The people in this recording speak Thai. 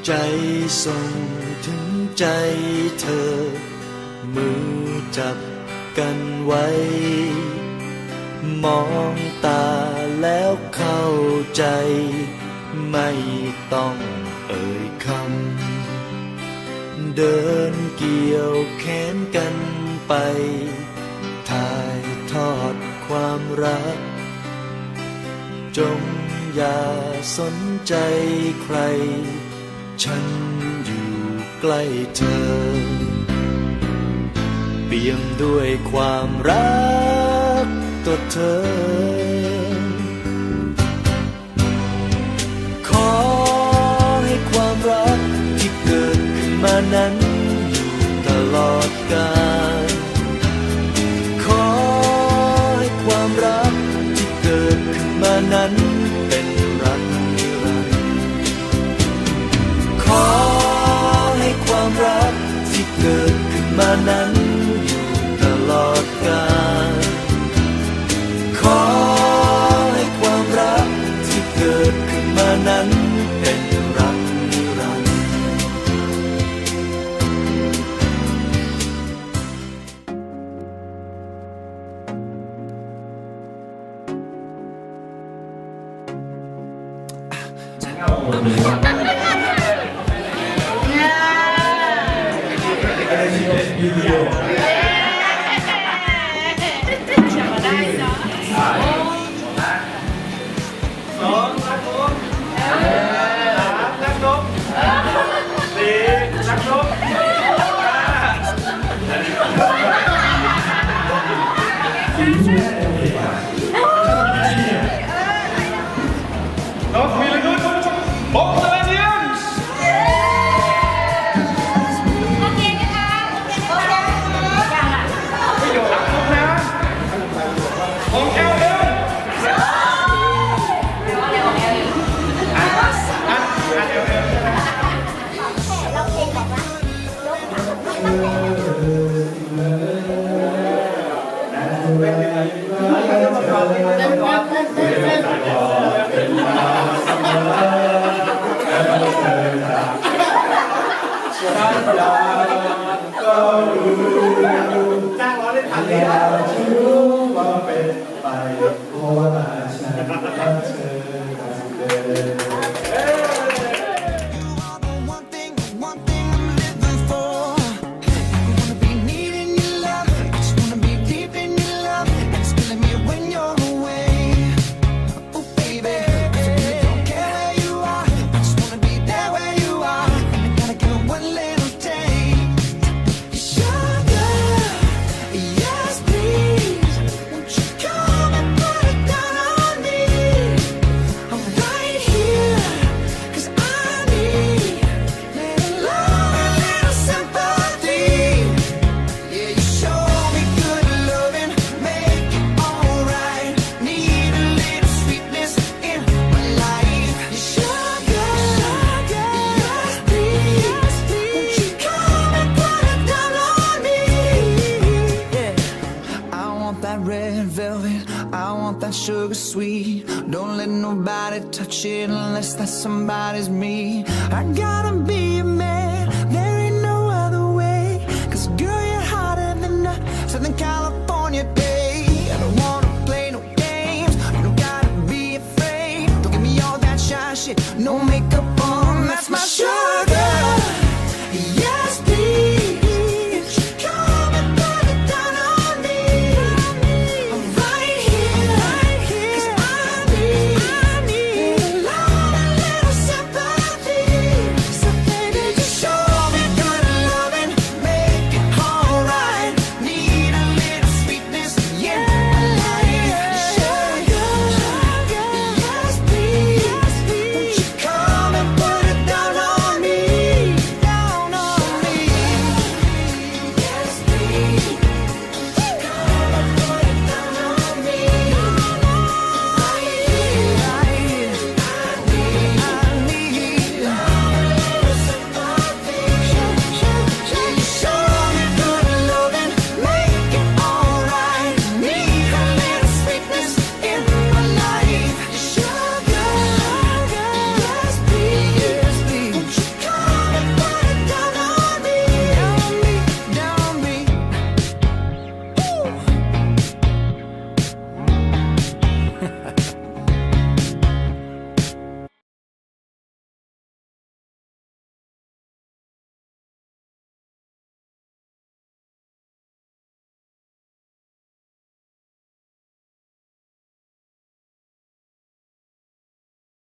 ใจส่งถึงใจเธอมือจับกันไว้มองตาแล้วเข้าใจไม่ต้องเอ่ยคำเดินเกี่ยวแขนกันไปถ่ายทอดความรักจงอย่าสนใจใครฉันอยู่ใกล้เธอเปี่ยมด้วยความรักต่อเธอขอให้ความรักที่เกิดขึ้นมานั้นอยู่ตลอดกาลขอให้ความรักที่เกิดขึ้นมานั้นเป็นรักนิรันดร์ขอให้ความรักที่เกิดขึ้นมานั้นอยู่ตลอดกาลขอให้ความรักที่เกิดขึ้นมานั้นเป็นรักนิรันดร์จ้างร้องได้ทันเลยว่าเป็นไปเพราะว่าฉันรักเธอsugar sweet. Don't let nobody touch it unless that somebody's me. I gotta be a man, there ain't no other way. Cause girl, you're hotter than a Southern California day. I don't wanna play no games, you don't gotta be afraid. Don't give me all that shy shit, no make